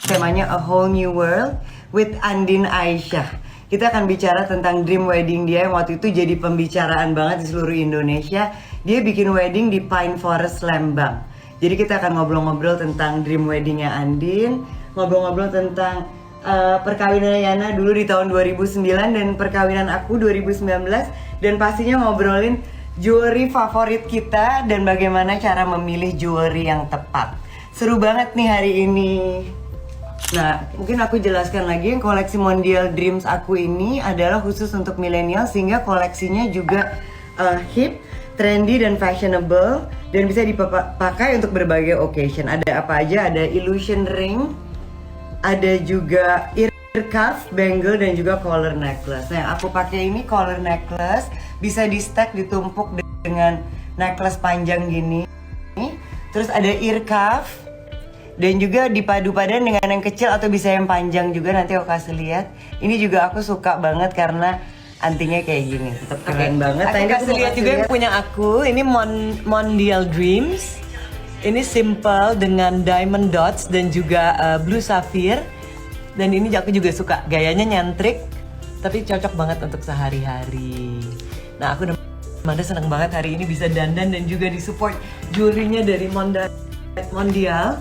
temanya A Whole New World with Andin Aisyah. Kita akan bicara tentang dream wedding dia yang waktu itu jadi pembicaraan banget di seluruh Indonesia. Dia bikin wedding di Pine Forest Lembang. Jadi kita akan ngobrol-ngobrol tentang dream weddingnya Andin, ngobrol-ngobrol tentang perkawinan Yana dulu di tahun 2009 dan perkawinan aku 2019, dan pastinya ngobrolin jewelry favorit kita dan bagaimana cara memilih jewelry yang tepat. Seru banget nih hari ini. Nah, mungkin aku jelaskan lagi, yang koleksi Mondial Dreams aku ini adalah khusus untuk milenial, sehingga koleksinya juga hip, trendy, dan fashionable, dan bisa dipakai untuk berbagai occasion. Ada apa aja? Ada illusion ring, ada juga ear cuff, bangle, dan juga collar necklace. Nah, yang aku pakai ini collar necklace, bisa di stack, ditumpuk dengan necklace panjang gini. Terus ada ear cuff, dan juga dipadu padan dengan yang kecil atau bisa yang panjang juga, nanti aku kasih lihat. Ini juga aku suka banget karena antingnya kayak gini, tetap keren banget. Aku kasih lihat juga yang punya aku. Ini Mondial Dreams. Ini simple dengan diamond dots dan juga blue sapphire. Dan ini aku juga suka, gayanya nyentrik tapi cocok banget untuk sehari-hari. Nah, aku dan Amanda seneng banget hari ini bisa dandan dan juga disupport jewelry-nya dari Mondial.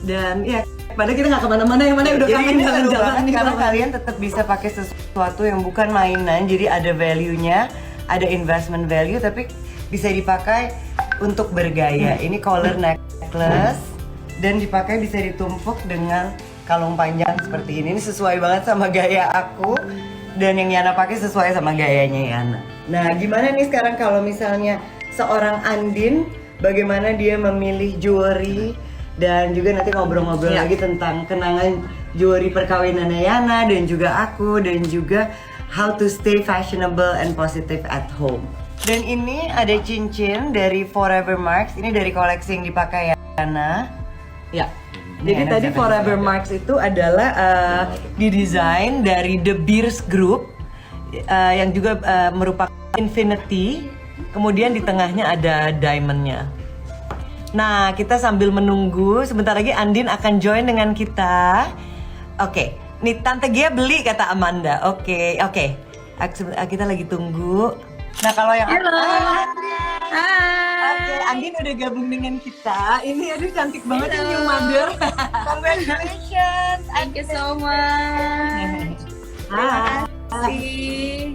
Dan ya, padahal kita nggak kemana-mana, yang mana udah kangen jalan-jalan nih, karena kalian tetap bisa pakai sesuatu yang bukan mainan, jadi ada value-nya, ada investment value, tapi bisa dipakai untuk bergaya. Ini collar necklace dan dipakai bisa ditumpuk dengan kalung panjang seperti ini. Ini sesuai banget sama gaya aku, dan yang Yana pakai sesuai sama gayanya Yana. Nah, gimana nih sekarang kalau misalnya seorang Andin, bagaimana dia memilih jewelry? Dan juga nanti ngobrol-ngobrol lagi tentang kenangan jewelry perkawinannya Yana dan juga aku, dan juga how to stay fashionable and positive at home. Dan ini ada cincin dari Forever Marks, ini dari koleksi yang dipakai Yana. Ya. Jadi tadi Forever Marks itu adalah didesain dari The Beers Group, yang juga merupakan infinity. Kemudian di tengahnya ada diamondnya. Nah, kita sambil menunggu, sebentar lagi Andin akan join dengan kita. Oke, nih Tante Gia beli kata Amanda. Oke. Kita lagi tunggu. Nah, kalau yang Oke, Andin udah gabung dengan kita. Ini aduh cantik banget ini new mother. Congratulations. Thank you so much. Hai.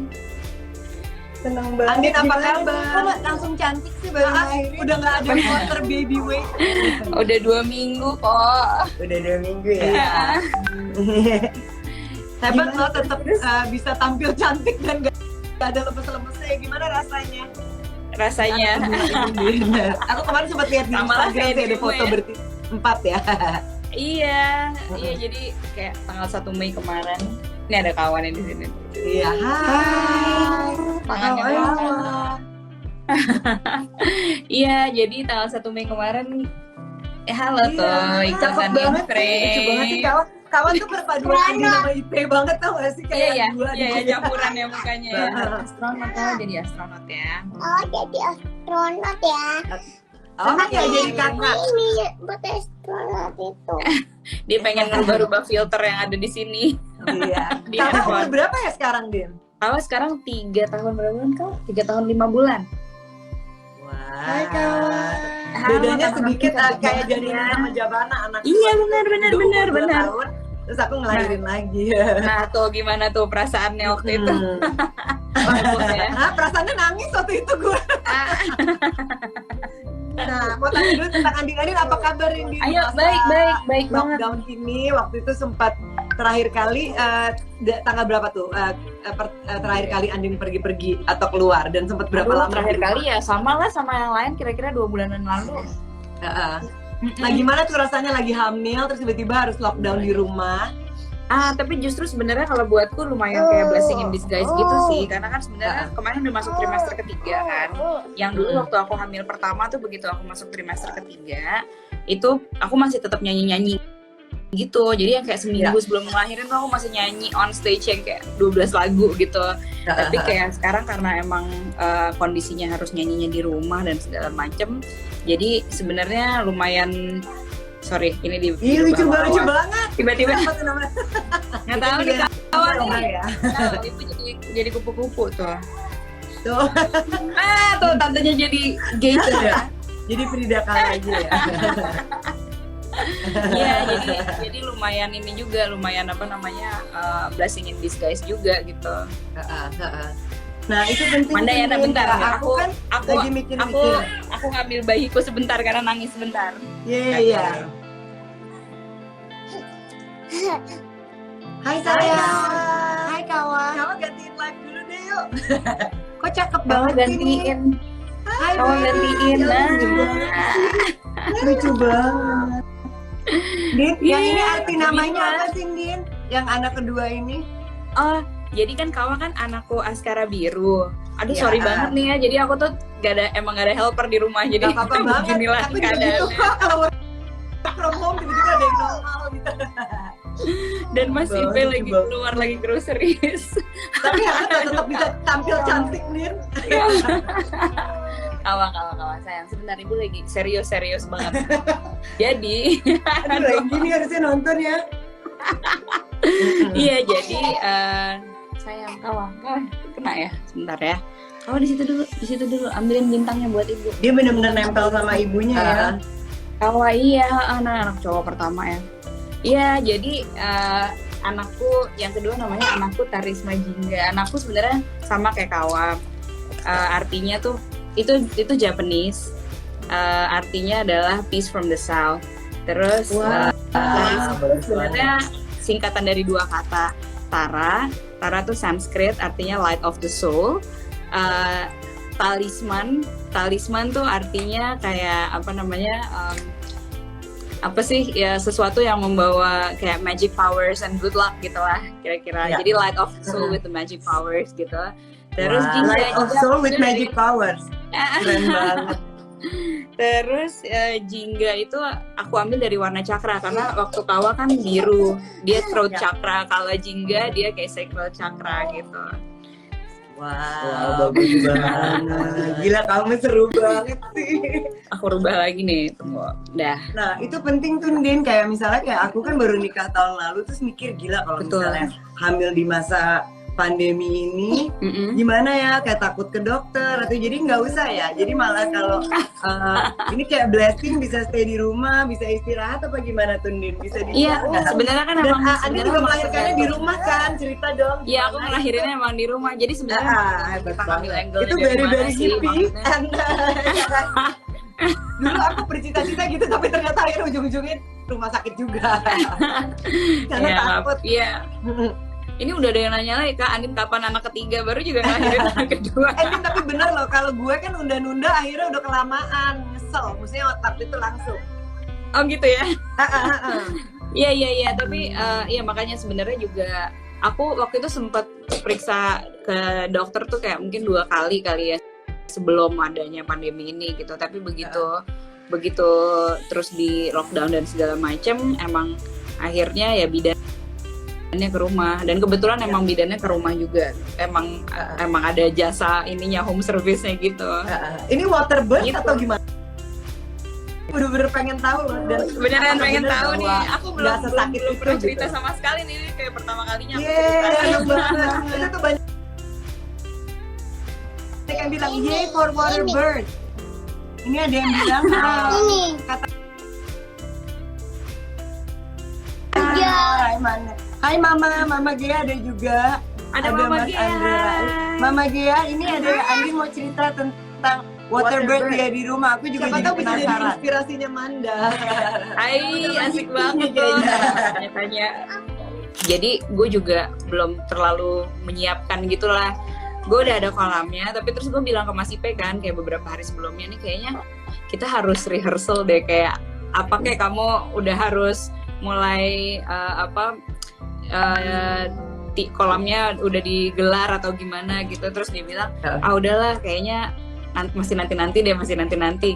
Senang banget. Andin apa kabar? Langsung cantik sih baru lahirin. Udah nggak ada quarter baby weight. Udah 2 minggu kok. Udah 2 minggu ya. Hebat loh, tetap bisa tampil cantik dan gak ada lemes-lemesnya. Gimana rasanya? Rasanya. Aku kemarin sempat lihat di Instagram sih ada foto berempat ya. Iya, jadi kayak tanggal 1 Mei kemarin. Ini ada kawannya di sini. Iya, hai. Tangannya doang. Iya, jadi tanggal 1 Mei kemarin halo tuh, Cakep banget sih kawan tuh perpaduan ini sama IP banget, tau gak sih, kayak iya, campuran ya mukanya ya. Astronot jadi astronot ya. Oh, jadi astronot ya. Oh, ya jadi kakak. Ini buat astronot itu. Dia pengen ngerubah-rubah filter yang ada di sini. Iya. Dia Kakak umur berapa ya sekarang, Din? Kalau sekarang 3 tahun berapa bulan kau? 3 tahun 5 bulan. Wah. Hai kawan. Bedanya sedikit kayak Janina sama Jabana anak. Iya benar. Tahun, terus aku ngelahirin lagi. Nah tuh gimana tuh perasaannya waktu itu? Nah, perasaannya nangis waktu itu gue. Nah, mau tanya dulu tentang Andin, apa kabar ini? Ayo, baik banget. Lockdown ini waktu itu sempat terakhir kali tanggal berapa tuh? Terakhir kali Andin pergi-pergi atau keluar, dan sempat berapa lama? Terakhir kali ya sama lah sama yang lain, kira-kira 2 bulanan lalu. Nah, gimana tuh rasanya lagi hamil terus tiba-tiba harus lockdown di rumah? Tapi justru sebenarnya kalau buatku lumayan kayak blessing in disguise gitu sih, karena kan sebenarnya kemarin udah masuk trimester ketiga kan. Yang dulu waktu aku hamil pertama tuh begitu aku masuk trimester ketiga, itu aku masih tetap nyanyi-nyanyi gitu. Jadi yang kayak seminggu sebelum ngelahirin tuh aku masih nyanyi on stage yang kayak 12 lagu gitu. Tapi kayak sekarang karena emang kondisinya harus nyanyinya di rumah dan segala macem, jadi sebenarnya lumayan sorry ini di Iya lucu bawah-bawah. banget. Tiba-tiba Apa tuh namanya? nggak tahu Itu nih dia. kawan Orang nih. ya. Tahu ibu jadi kupu-kupu tuh. Tuh. Tuh tantenya jadi geisha ya. Jadi Frida Kahlo aja ya. Iya, jadi lumayan ini juga, lumayan apa namanya blessing in disguise juga gitu. Nah itu penting. Manda ya, penting. bentar. Nah, aku kan aku lagi mikir-mikir. aku ngambil bayiku sebentar karena nangis sebentar. Iya. Hai sayang. Hai kawan. Kamu gantiin live dulu deh yuk. Kok cakep Kamu banget ini. gantiin, Hai kamu Beb. gantiin. Ya, Nah. lucu banget. Din, yang ini arti Iya, namanya iya. apa sih Din? Yang anak kedua ini? Oh, jadi kan kawan kan anakku Askara Biru. Aduh Ya. sorry banget nih ya. Jadi aku tuh emang gak ada helper di rumah. Jadi Gak apa-apa banget. beginilah Aku juga gitu keadaannya. kok kalau work from home tiba-tiba ada yang normal gitu. Dan Mas Bawa Ipe lucu lagi banget. keluar lagi groceries. Tapi harus tetap bisa tampil cantik Din. Kawan sayang, sebentar ibu lagi serius banget. Jadi, Aduh, yang gini harusnya nonton ya. iya jadi sayang kawan, kena ya, sebentar ya. Oh di situ dulu, ambilin bintangnya buat ibu. Dia benar-benar nempel sama ibunya ya. Kawan iya, anak cowok pertama ya. Iya jadi anakku yang kedua namanya anakku Tarisma Jingga. Anakku sebenarnya sama kayak Kawan. Artinya tuh itu Japanese. Artinya adalah peace from the south. Terus Tarisma itu sebenarnya singkatan dari dua kata. Tara tuh Sanskrit artinya light of the soul. Talisman tuh artinya kayak apa namanya? Apa sih ya sesuatu yang membawa kayak magic powers and good luck gitu lah kira-kira. Ya. Jadi light of soul with the magic powers gitu. Terus Wow. Jingga Light of juga soul with bener. magic powers. Keren banget. Terus Jingga itu aku ambil dari warna cakra karena waktu Kawa kan biru, dia throat chakra. Kalau Jingga dia kayak sacral chakra gitu. Wow, bagus banget. Gila kamu seru banget sih. Aku rubah lagi nih, tunggu. Dah. Nah itu penting tuh Din, kayak misalnya kayak aku kan baru nikah tahun lalu terus mikir gila kalau Betul. misalnya hamil di masa pandemi ini Mm-mm. gimana ya, kayak takut ke dokter atau jadi nggak usah ya, jadi malah kalau ini kayak blessing bisa stay di rumah, bisa istirahat apa gimana tuh Din, bisa di Iya, rumah nggak? sebenarnya kan Dan emang Andi sebenarnya juga emang melahirkannya di tergantung. rumah kan, cerita dong. Iya, aku gimana? ngelahirinnya emang di rumah. Jadi sebenarnya Hebat kita ambil banget. angle-nya Itu dari very mana very sih, hippie. maksudnya. Dulu aku bercita-cita gitu tapi ternyata akhirnya ujung-ujungnya rumah sakit juga. Karena Iya, takut. Iya. Ini udah ada yang nanya lagi Kak, Andin kapan anak ketiga, baru juga ngelahirin anak kedua. Din, tapi bener loh, kalau gue kan nunda-nunda akhirnya udah kelamaan, nyesel. Maksudnya waktu itu langsung. Oh gitu ya? Iya, tapi iya makanya sebenarnya juga aku waktu itu sempat periksa ke dokter tuh kayak mungkin 2 kali ya sebelum adanya pandemi ini gitu. Tapi begitu terus di lockdown dan segala macem, emang akhirnya ya bidannya ke rumah, dan kebetulan emang bidannya ke rumah juga. Emang ada jasa ininya, home service-nya gitu. Ini water birth Gitu. atau gimana? Bener-bener pengen tahu loh. Dan Beneran pengen bener tahu nih, bahwa aku nggak belum sesakit itu pernah gitu. cerita sama sekali nih, ini kayak pertama kalinya aku Yeay, cerita. seneng banget. Itu tuh banyak yang bilang yay for water birth. Ini ada yang bilang Ini. kata Iya. Hai Mama Gea ada juga. Ada Mama Mas Gea. Andrea. Mama Gea, ini ada Andi mau cerita tentang water birth dia di rumah. Aku juga jadi penasaran. Inspirasinya Manda. Hai, asik banget tuh tanya-tanya. Jadi gue juga belum terlalu menyiapkan gitulah. Gue udah ada kolamnya, tapi terus gue bilang ke Mas Ipe kan, kayak beberapa hari sebelumnya nih kayaknya kita harus rehearsal deh, kayak apa kayak kamu udah harus mulai kolamnya udah digelar atau gimana gitu. Terus dia bilang, udahlah kayaknya masih nanti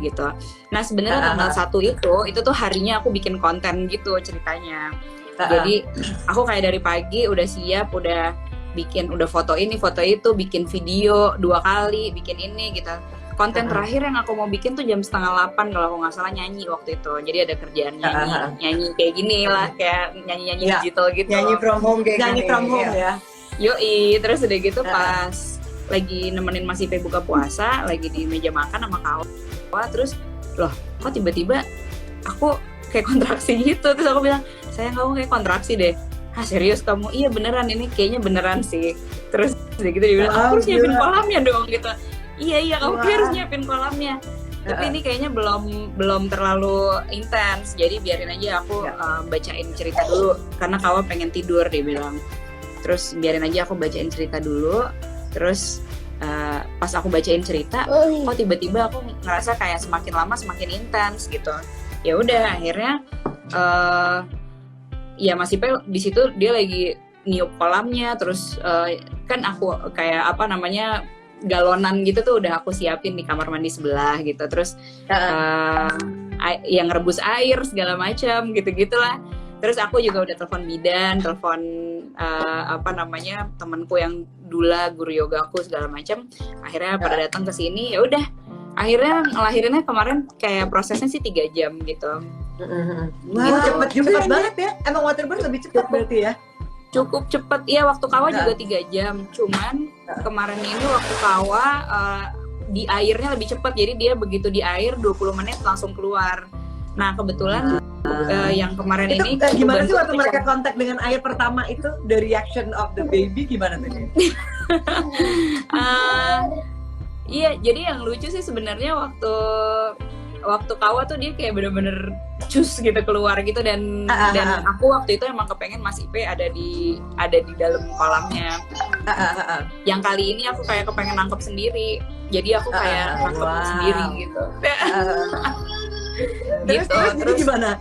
gitu. Nah sebenarnya tanggal 1 itu tuh harinya aku bikin konten gitu ceritanya. Jadi aku kayak dari pagi udah siap, udah foto ini foto itu, bikin video 2 kali, bikin ini gitu. konten terakhir yang aku mau bikin tuh jam 7:30 kalau aku nggak salah, nyanyi waktu itu. Jadi ada kerjaan nyanyi kayak gini lah, kayak nyanyi digital gitu. Nyanyi from home kayak Nyanyi gini. from home ya. Yoi, terus udah gitu pas lagi nemenin Mas Ipe buka puasa, lagi di meja makan sama Kawa, terus loh kok tiba-tiba aku kayak kontraksi gitu. Terus aku bilang, sayang kamu kayak kontraksi deh. Ah serius kamu? Iya beneran, ini kayaknya beneran sih. Terus udah gitu dia bilang, aku harus nyiapin kolamnya dong gitu. Iya kamu harus nyiapin kolamnya. Tapi ini kayaknya belum terlalu intens, jadi biarin aja aku bacain cerita dulu karena Kawa pengen tidur, dia bilang. Terus biarin aja aku bacain cerita dulu. Terus pas aku bacain cerita, kok tiba-tiba aku ngerasa kayak semakin lama semakin intens gitu. Ya udah akhirnya ya Mas Ipe di situ dia lagi niup kolamnya, terus kan aku kayak apa namanya galonan gitu tuh udah aku siapin di kamar mandi sebelah gitu, terus yang rebus air segala macam gitu-gitulah. Terus aku juga udah telepon bidan, telepon apa namanya temanku yang dula guru yogaku segala macam. Akhirnya pada datang ke sini, ya udah. Akhirnya ngelahirinnya kemarin kayak prosesnya sih 3 jam gitu. Wow, cepet banget ya. Emang waterbird lebih cepat berarti ya? Cukup cepet, iya waktu Kawa juga 3 jam. Cuman kemarin ini waktu Kawa di airnya lebih cepet, jadi dia begitu di air 20 menit langsung keluar. Nah kebetulan yang kemarin itu, ini gimana sih waktu mereka kontak dengan air pertama itu, the reaction of the baby gimana tuh? Iya, jadi yang lucu sih sebenarnya waktu Kawa tuh dia kayak bener-bener cus gitu keluar gitu, dan aku waktu itu emang kepengen Mas Ipe ada di dalam kolamnya. Yang kali ini aku kayak kepengen nangkep sendiri, jadi aku kayak nangkep sendiri gitu. Terus gimana?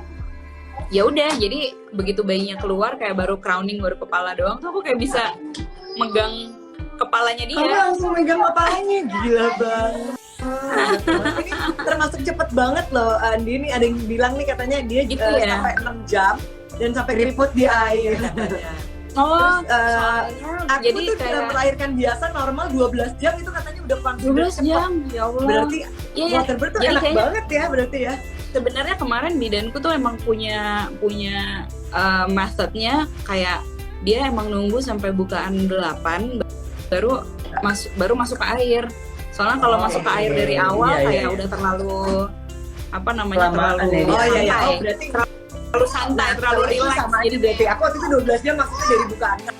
Ya udah, jadi begitu bayinya keluar kayak baru crowning, baru kepala doang tuh aku kayak bisa megang kepalanya dia. Kamu langsung megang kepalanya, gila banget. Ini termasuk cepet banget loh, Andi. Ini ada yang bilang nih katanya dia Gitu ya? sampai 6 jam dan sampai keriput di air. Oh, Aku jadi tuh kayak melahirkan biasa normal 12 jam itu katanya udah consider 12 jam, ya Allah. Berarti Iya, waterbird tuh jadi enak kayaknya- banget ya berarti ya. sebenarnya kemarin bidanku tuh emang punya methodnya, kayak dia emang nunggu sampai bukaan 8 baru masuk ke air. Soalnya kalau masuk ke air dari awal kayak udah terlalu apa namanya Kelamaan terlalu ya dia. Oh iya ya, santai. berarti Terlalu santai, terlalu kalau itu relax. sama aja Jadi berarti. Aku waktu itu 12 jam maksudnya dari bukaan 1.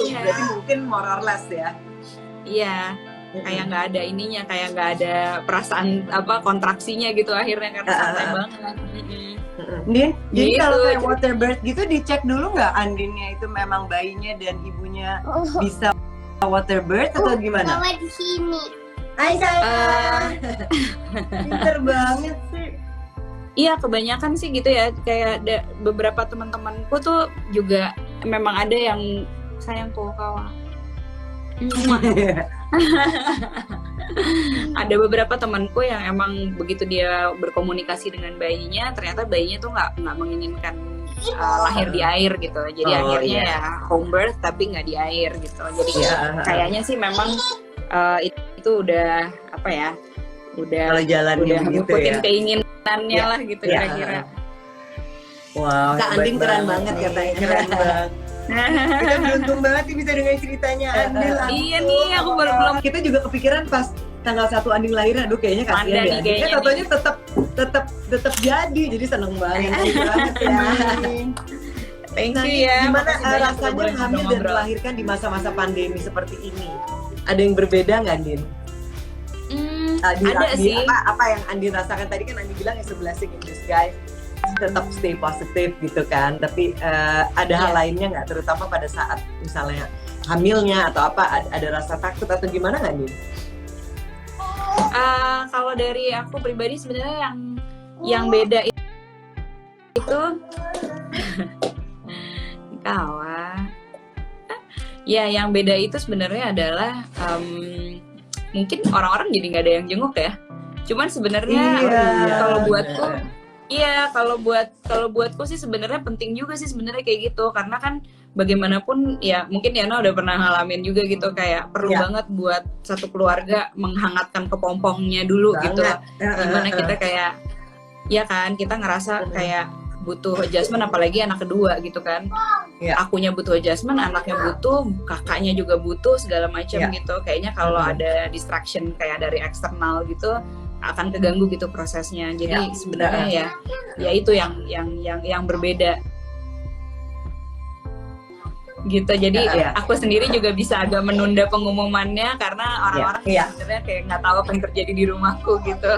Iya. Berarti mungkin more or less ya. iya, kayak nggak ada ininya, kayak nggak ada perasaan apa kontraksinya gitu akhirnya karena santai banget. Din, jadi Gitu. kalau kayak waterbird gitu dicek dulu nggak Andinnya itu memang bayinya dan ibunya bisa waterbird atau gimana? Mama di sini. Hai sayang. Pinter banget sih. Iya, kebanyakan sih gitu ya. Kayak beberapa teman-temanku tuh juga memang ada yang sayangku Kawa. Ada beberapa temanku yang emang begitu dia berkomunikasi dengan bayinya, ternyata bayinya tuh nggak menginginkan lahir di air gitu. Jadi akhirnya ya home birth tapi nggak di air gitu. Jadi kayaknya sih memang itu udah apa ya? Kalau jalannya udah begitu ngikutin ya. keinginannya lah gitu kira-kira. Wow, Kak hebat Andin keren banget nih. katanya. Keren banget. Kita beruntung banget nih bisa dengar ceritanya Andin. Iya nih, aku belum. Kita juga kepikiran pas tanggal 1 Andin lahir, aduh kayaknya kasihan Manda nih ya. Andin kayaknya kan katanya tetap jadi seneng banget. Thank you banget ya. Thank Nah, you ya. gimana Makasih banyak rasanya udah boleh hamil dan ngobrol. melahirkan di masa-masa pandemi seperti ini? Ada yang berbeda nggak, Andin? Ada sih. Apa yang Andin rasakan tadi kan Andin bilang it's a blessing in disguise, tetap stay positif gitu kan, tapi ada hal lainnya nggak, terutama pada saat misalnya hamilnya atau apa, ada rasa takut atau gimana nggak, Andin? Kalau dari aku pribadi sebenarnya yang beda itu Kawa. Ya, yang beda itu sebenarnya adalah mungkin orang-orang jadi nggak ada yang jenguk ya. Cuman sebenarnya kalau buatku, kalau buatku sih sebenarnya penting juga sih sebenarnya kayak gitu, karena kan bagaimanapun ya mungkin Yana udah pernah ngalamin juga gitu, kayak perlu banget buat satu keluarga menghangatkan kepompongnya dulu gitu. Gimana kita kayak ya kan kita ngerasa kayak butuh adjustment, apalagi anak kedua gitu kan. Akunya butuh adjustment, anaknya butuh, kakaknya juga butuh segala macam gitu. Kayaknya kalau ada distraction kayak dari eksternal gitu akan keganggu gitu prosesnya. Jadi sebenarnya ya itu yang berbeda gitu. Jadi aku sendiri juga bisa agak menunda pengumumannya karena orang-orang sebenarnya kayak nggak tahu apa yang terjadi di rumahku gitu.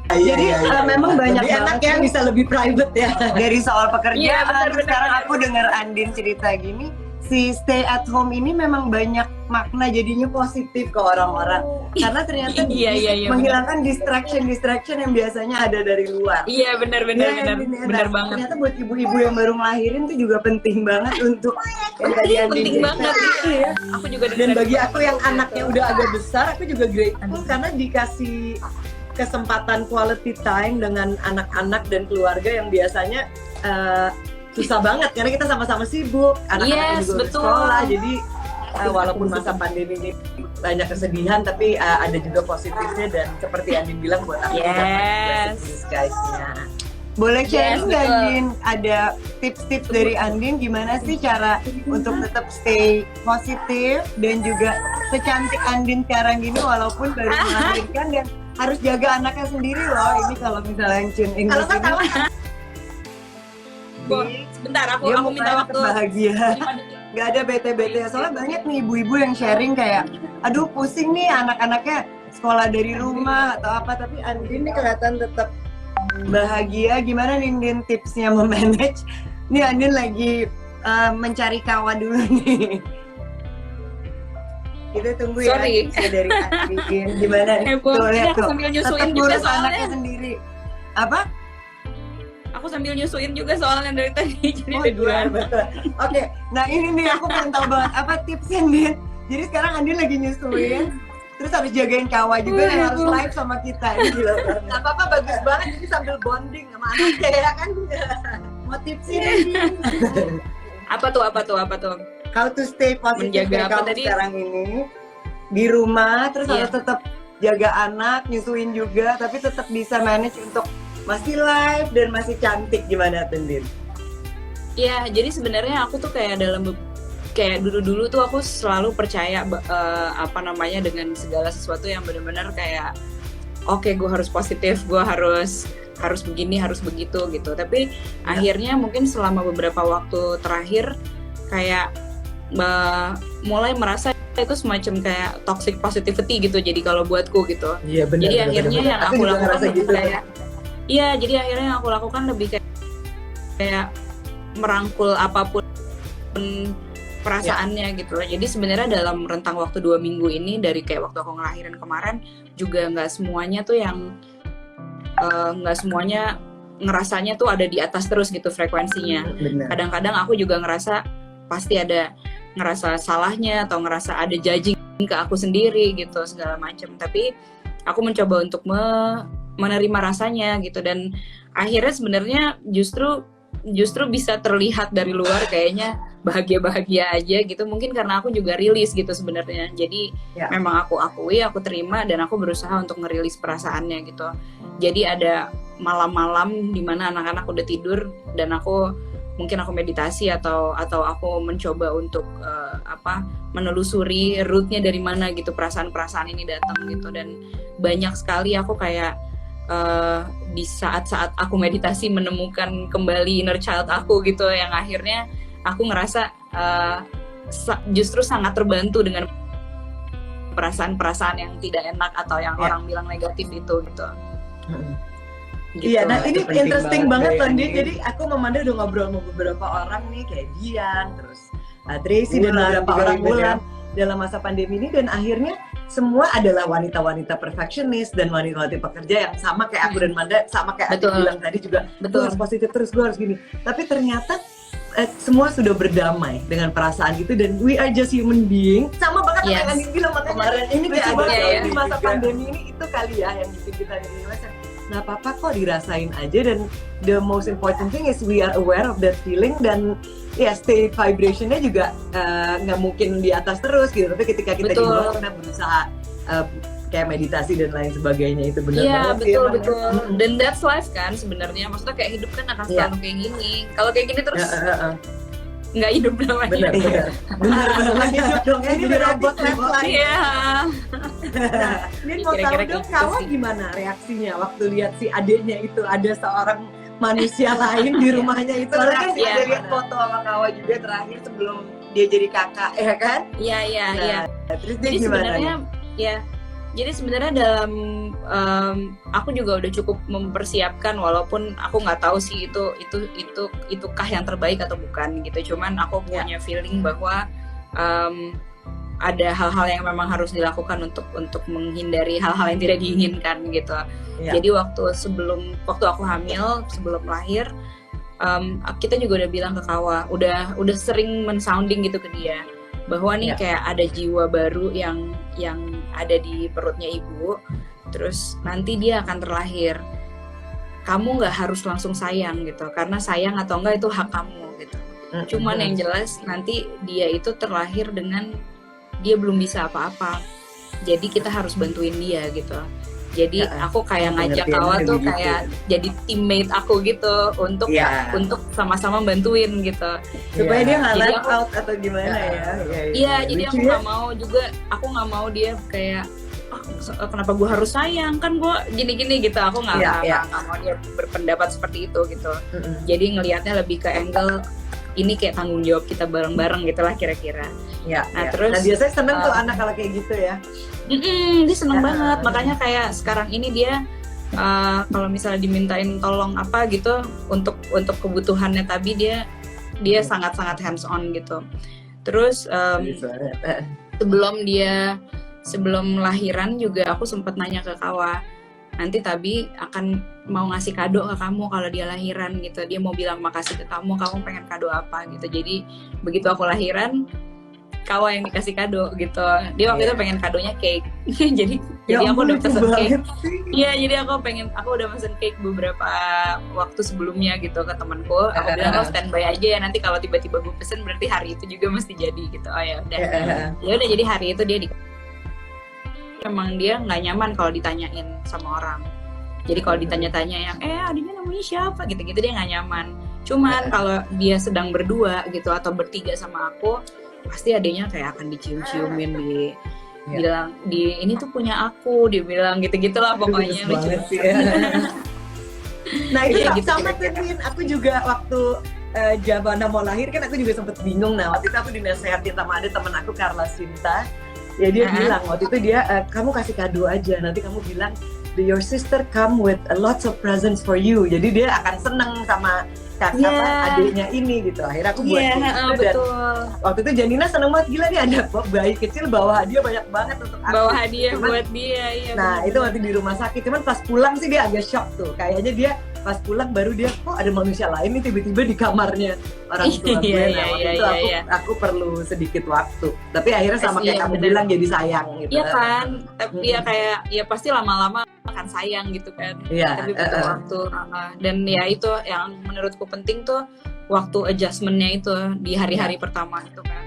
Jadi memang banyak Jadi enak banget ya bisa lebih private ya. dari soal pekerjaan. Iya, benar-benar. Sekarang aku dengar Andin cerita gini, si stay at home ini memang banyak makna jadinya positif ke orang-orang. Karena ternyata Iya, menghilangkan distraction yang biasanya ada dari luar. Iya benar Benar banget. Ternyata buat ibu-ibu yang baru ngelahirin tuh juga penting banget untuk yang tadi Andin Penting cerita. banget. Iya. Aku juga Dan dengar bagi aku yang anaknya udah agak besar, aku juga grateful karena dikasih kesempatan quality time dengan anak-anak dan keluarga yang biasanya susah banget karena kita sama-sama sibuk, anak-anak juga udah sekolah, jadi walaupun masa pandemi ini banyak kesedihan tapi ada juga positifnya dan seperti Andin bilang buat aku Yes. guys-nya. Boleh sharing nggak Andin? Ada tips-tips dari Andin gimana sih cara untuk tetap stay positif dan juga secantik Andin sekarang gini walaupun baru melahirkan dan harus jaga anaknya sendiri loh. Ini kalau misalnya tune in Kalau nggak tahu sebentar aku dia minta mukanya waktu bahagia. 5 detik. Gak ada bete-bete, soalnya banyak nih ibu-ibu yang sharing kayak aduh pusing nih anak-anaknya sekolah dari rumah atau apa, tapi Andin nih kelihatan tetap bahagia. Gimana nih Andin tipsnya memanage? Nih Andin lagi mencari kawan dulu nih. Kita tunggu Sorry. ya tipsnya dari Andin. Gimana nih? Heboh. Tuh, Ini lihat aku tuh. sambil nyusuin Tetap juga ngurus soalnya. anaknya sendiri. Apa? Aku sambil nyusuin juga soalnya dari tadi jadi Oh, keduaan. betul. Oke, nah ini nih aku pengen tahu banget apa tipsnya Andin. Jadi sekarang Andin lagi nyusuin, terus harus jagain kawa juga dan harus live sama kita. Ini gila banget. nggak apa-apa, bagus banget jadi sambil bonding sama anaknya ya kan. Mau tipsnya Andin. Apa tuh? How to stay positive Menjaga kayak apa kamu tadi? sekarang ini di rumah, terus Iya. harus tetap jaga anak, nyusuin juga, tapi tetap bisa manage untuk masih live dan masih cantik. Gimana tuh Andin? Iya, jadi sebenarnya aku tuh kayak kayak dulu tuh aku selalu percaya dengan segala sesuatu yang benar-benar kayak oke, gue harus positif, gue harus begini, harus begitu gitu. Tapi akhirnya mungkin selama beberapa waktu terakhir kayak mulai merasa itu semacam kayak toxic positivity gitu. Jadi kalau buatku gitu. Iya benar. Jadi akhirnya yang aku juga lakukan ngerasa lebih gitu. kayak jadi akhirnya yang aku lakukan lebih kayak merangkul apapun perasaannya gitu loh. Jadi sebenarnya dalam rentang waktu 2 minggu ini dari kayak waktu aku ngelahirin kemarin juga nggak semuanya tuh yang nggak semuanya ngerasanya tuh ada di atas terus gitu frekuensinya. Benar. Kadang-kadang aku juga ngerasa pasti ada ngerasa salahnya atau ngerasa ada judging ke aku sendiri gitu segala macam. Tapi aku mencoba untuk menerima rasanya gitu, dan akhirnya sebenarnya justru bisa terlihat dari luar kayaknya bahagia-bahagia aja gitu, mungkin karena aku juga rilis gitu sebenarnya. Jadi memang aku akui, aku terima, dan aku berusaha untuk ngerilis perasaannya gitu. Jadi ada malam-malam dimana anak-anak udah tidur dan aku meditasi atau aku mencoba untuk menelusuri rootnya dari mana gitu perasaan-perasaan ini datang gitu. Dan banyak sekali aku kayak di saat-saat aku meditasi menemukan kembali inner child aku gitu, yang akhirnya aku ngerasa justru sangat terbantu dengan perasaan-perasaan yang tidak enak atau yang orang bilang negatif itu gitu. Iya, nah ini Itu penting interesting banget, banget loh, Andin. Din. Jadi aku memandang udah ngobrol sama beberapa orang nih kayak Dian, terus Tracy dan Wulan beberapa juga orang ribet ya. Wulan dalam masa pandemi ini, dan akhirnya semua adalah wanita-wanita perfectionist dan wanita-wanita pekerja yang sama kayak aku dan Manda, sama kayak Adi Betul. bilang tadi juga, gue Betul. harus positif terus, gue harus gini. Tapi ternyata semua sudah berdamai dengan perasaan gitu, dan we are just human being. Sama banget Yes. yang Andin bilang, makanya Kemarin ini lucu kayak ada banget ya, di masa juga. pandemi ini itu kali ya yang bikin kita realize nggak apa-apa kok, dirasain aja. Dan the most important thing is we are aware of that feeling, dan ya state vibrationnya juga nggak mungkin di atas terus gitu, tapi ketika kita di Betul. bawah kita berusaha kayak meditasi dan lain sebagainya. Itu benar Iya, banget sih betul emang ya. betul. Dan that's life kan sebenarnya. Maksudnya kayak hidup kan akan Iya. selalu kayak gini. Kalau kayak gini terus Heeh. nggak hidup namanya. Benar, benar. Benar hidup dong, Ini jadi berarti robot flat robot. line. Iya. Ini mau tahu Kira-kira dong, gitu Kawa sih. gimana reaksinya waktu lihat si adiknya itu ada seorang manusia lain di rumahnya itu? Soalnya kan reaksinya ada Iya. lihat foto sama Kawa juga terakhir sebelum dia jadi kakak, ya kan? Iya, iya, Nah, iya. terus dia Jadi gimana sebenarnya nih? ya, jadi sebenarnya dalam aku juga udah cukup mempersiapkan, walaupun aku nggak tahu sih itukah yang terbaik atau bukan gitu. Cuman aku punya feeling bahwa ada hal-hal yang memang harus dilakukan untuk menghindari hal-hal yang tidak diinginkan gitu. Iya. Jadi waktu aku hamil sebelum lahir, kita juga udah bilang ke Kawa, udah sering men-sounding gitu ke dia bahwa nih Iya. kayak ada jiwa baru yang ada di perutnya ibu, terus nanti dia akan terlahir. Kamu nggak harus langsung sayang gitu, karena sayang atau enggak itu hak kamu gitu. Cuman yang jelas nanti dia itu terlahir dengan dia belum bisa apa-apa, jadi kita harus bantuin dia gitu. Jadi Ya, aku kayak ngajak pengertiannya Kawa tuh begitu. kayak jadi teammate aku gitu untuk Iya. untuk sama-sama bantuin gitu. Supaya dia nggak Jadi let aku- out atau gimana ya? Iya, jadi Lucu aku ya. nggak mau juga, aku nggak mau dia kayak kenapa gue harus sayang, kan gue gini-gini gitu. Aku nggak Iya, nggak- iya. nggak mau dia berpendapat seperti itu gitu. Mm-mm. Jadi ngelihatnya lebih ke angle ini kayak tanggung jawab kita bareng-bareng gitulah kira-kira. Ya, Nah, ya. terus, Nah, biasanya seneng tuh um, anak kalau kayak gitu ya. Dia seneng Ya. banget, makanya kayak sekarang ini dia kalau misalnya dimintain tolong apa gitu untuk kebutuhannya Tabi, dia sangat-sangat hands on gitu. Terus sebelum lahiran juga aku sempat nanya ke Kawa, nanti Tabi akan mau ngasih kado ke kamu kalau dia lahiran gitu. Dia mau bilang makasih ke kamu pengen kado apa gitu. Jadi begitu aku lahiran, Kawa yang dikasih kado gitu. Dia waktu itu pengen kadonya cake. jadi aku udah pesen cake. Iya, jadi aku udah pesen cake beberapa waktu sebelumnya gitu ke temanku. Aku bilang standby aja ya, nanti kalau tiba-tiba gue pesen berarti hari itu juga mesti jadi gitu. Oh ya udah. Ya udah, jadi hari itu dia memang dia nggak nyaman kalau ditanyain sama orang. Jadi kalau ditanya-tanya yang adiknya namanya siapa gitu-gitu, dia nggak nyaman. Cuman kalau dia sedang berdua gitu atau bertiga sama aku, pasti adiknya kayak akan dicium-ciumin, bilang ini tuh punya aku, dia bilang gitu-gitulah pokoknya. Lucu banget sih ya. Nah itu Iya, gitu sama kira-kira. Tin, aku juga waktu Javana mau lahir kan aku juga sempet bingung. Nah waktu itu aku dinasehatin sama ada temen aku, Carla Sinta. Ya dia bilang waktu itu dia kamu kasih kado aja, nanti kamu bilang your sister come with a lots of presents for you. Jadi dia akan seneng sama adiknya ini gitu. Akhirnya aku buat kayak gitu, dan betul. waktu itu Janina seneng banget, gila nih ada bayi kecil bawa hadiah banyak banget untuk aku. Bawa hadiah Cuman- buat dia, iya. Nah bener. itu waktu di rumah sakit, cuman pas pulang sih dia agak shock tuh. Kayaknya dia pas pulang baru dia, kok ada manusia lain nih tiba-tiba di kamarnya orang tua gue. Iya, Nah waktu iya, itu iya. aku perlu sedikit waktu. Tapi akhirnya sama Iya, kayak kamu bener. bilang jadi sayang gitu. Iya kan, tapi ya kayak ya pasti lama-lama akan sayang gitu kan. Iya, Tapi butuh waktu. Dan ya itu yang menurutku penting tuh waktu adjustment-nya itu di hari-hari pertama itu kan.